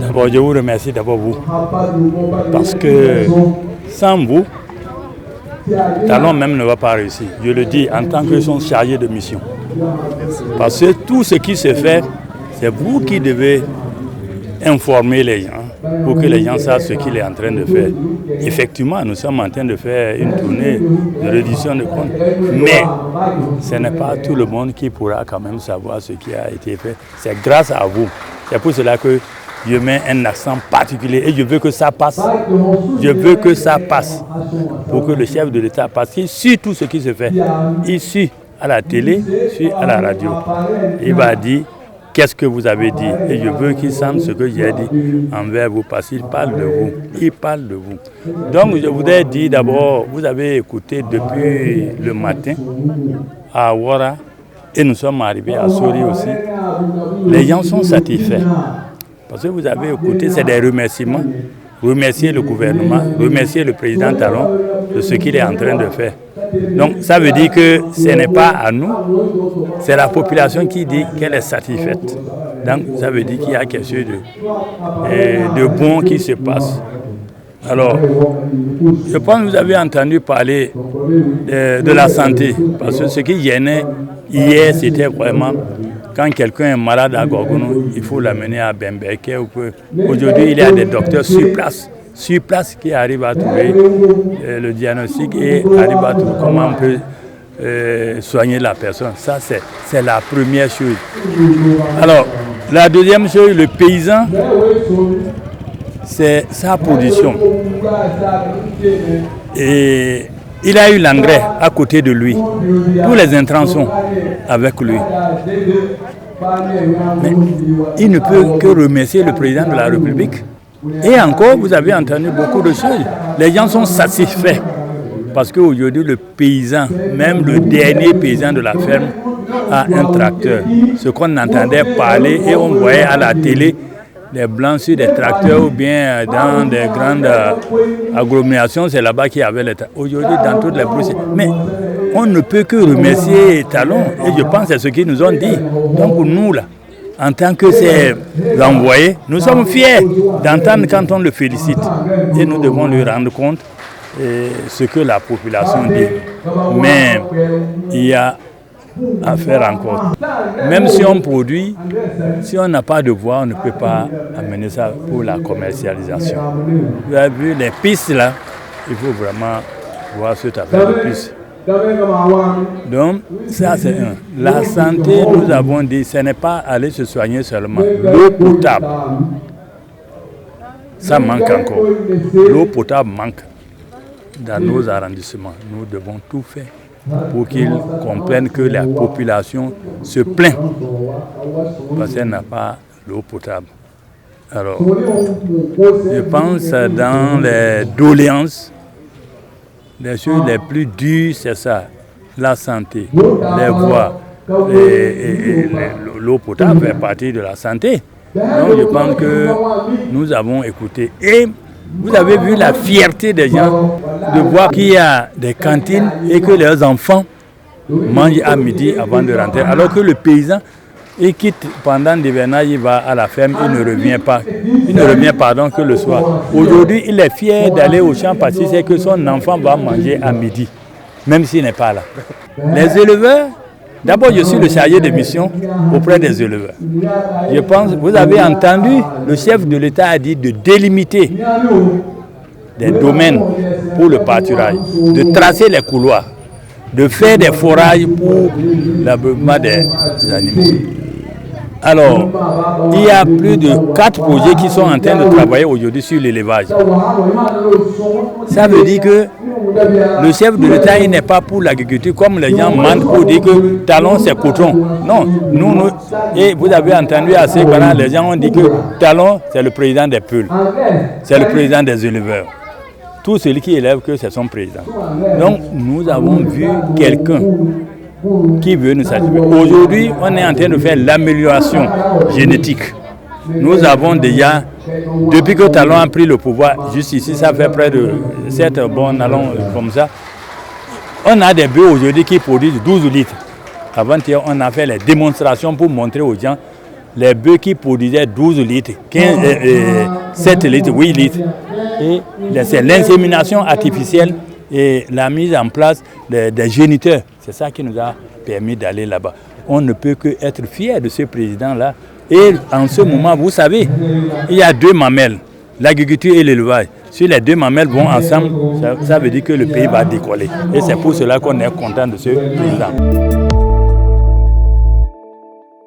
D'abord, je vous remercie d'abord vous, parce que sans vous, Talon même ne va pas réussir. Je le dis en tant que son chargé de mission. Parce que tout ce qui se fait, c'est vous qui devez informer les gens pour que les gens sachent ce qu'il est en train de faire. Effectivement, nous sommes en train de faire une tournée de reddition de comptes, mais ce n'est pas tout le monde qui pourra quand même savoir ce qui a été fait. C'est grâce à vous. C'est pour cela que je mets un accent particulier et je veux que ça passe. Je veux que ça passe pour que le chef de l'État passe. Il suit tout ce qui se fait. Il suit à la télé, il suit à la radio. Il va dire qu'est-ce que vous avez dit. Et je veux qu'il sente ce que j'ai dit envers vous parce qu'il parle de vous. Il parle de vous. Donc je voudrais dire d'abord, vous avez écouté depuis le matin à Ouara et nous sommes arrivés à Sori aussi. Les gens sont satisfaits. Parce que vous avez écouté, c'est des remerciements. Remercier le gouvernement, remercier le président Talon de ce qu'il est en train de faire. Donc ça veut dire que ce n'est pas à nous, c'est la population qui dit qu'elle est satisfaite. Donc ça veut dire qu'il y a quelque chose de bon qui se passe. Alors, je pense que vous avez entendu parler de la santé, parce que ce qui gênait hier, c'était vraiment quand quelqu'un est malade à Gorgono, il faut l'amener à Bembeke. Aujourd'hui, il y a des docteurs sur place qui arrivent à trouver le diagnostic et arrivent à trouver comment on peut soigner la personne. Ça, c'est la première chose. Alors, la deuxième chose, le paysan, c'est sa production. Et il a eu l'engrais à côté de lui. Tous les intrants sont avec lui. Mais il ne peut que remercier le président de la République. Et encore, vous avez entendu beaucoup de choses. Les gens sont satisfaits. Parce qu'aujourd'hui, le paysan, même le dernier paysan de la ferme, a un tracteur. Ce qu'on entendait parler et on voyait à la télé, des blancs sur des tracteurs ou bien dans des grandes agglomérations, c'est là-bas qu'il y avait les tracteurs. Aujourd'hui, dans toutes les provinces. Mais on ne peut que remercier Talon et je pense que c'est ce qu'ils nous ont dit. Donc nous, là, en tant que ces envoyés, nous sommes fiers d'entendre quand on le félicite. Et nous devons lui rendre compte de ce que la population dit. Mais il y a à faire encore. Même si on produit, si on n'a pas de voie, on ne peut pas amener ça pour la commercialisation. Vous avez vu les pistes là, il faut vraiment voir cette affaire de pistes. Donc, ça c'est un. La santé, nous avons dit, ce n'est pas aller se soigner seulement. L'eau potable, ça manque encore. L'eau potable manque dans nos arrondissements. Nous devons tout faire pour qu'ils comprennent que la population se plaint parce qu'elle n'a pas l'eau potable. Alors, je pense dans les doléances, les choses les plus dures, c'est ça, la santé, les voies, l'eau potable fait partie de la santé. Donc je pense que nous avons écouté. Et vous avez vu la fierté des gens de voir qu'il y a des cantines et que leurs enfants mangent à midi avant de rentrer. Alors que le paysan, il quitte pendant l'hivernage, il va à la ferme, il ne revient pas. Il ne revient que le soir. Aujourd'hui, il est fier d'aller au champ parce qu'il sait que son enfant va manger à midi, même s'il n'est pas là. Les éleveurs, d'abord je suis le chargé de mission auprès des éleveurs. Je pense, vous avez entendu, le chef de l'État a dit de délimiter des domaines pour le pâturage, de tracer les couloirs, de faire des forages pour l'abreuvoir des animaux. Alors, il y a plus de 4 projets qui sont en train de travailler aujourd'hui sur l'élevage. Ça veut dire que le chef de l'État, il n'est pas pour l'agriculture comme les gens mentent pour dire que Talon c'est coton. Non, nous, et vous avez entendu assez pendant les gens ont dit que Talon c'est le président des peuls, c'est le président des éleveurs. Tout celui qui élève que c'est son président. Donc nous avons vu quelqu'un qui veut nous satisfaire. Aujourd'hui, on est en train de faire l'amélioration génétique. Nous avons déjà, depuis que Talon a pris le pouvoir, juste ici, ça fait près de 7 bons allons comme ça. On a des bœufs aujourd'hui qui produisent 12 litres. Avant-hier, on a fait les démonstrations pour montrer aux gens les bœufs qui produisaient 12 litres, 7 litres, 8 litres. Et c'est l'insémination artificielle et la mise en place des géniteurs. C'est ça qui nous a permis d'aller là-bas. On ne peut que être fier de ce président-là. Et en ce moment, vous savez, il y a 2 mamelles, l'agriculture et l'élevage. Si les 2 mamelles vont ensemble, ça veut dire que le pays va décoller. Et c'est pour cela qu'on est content de ce président.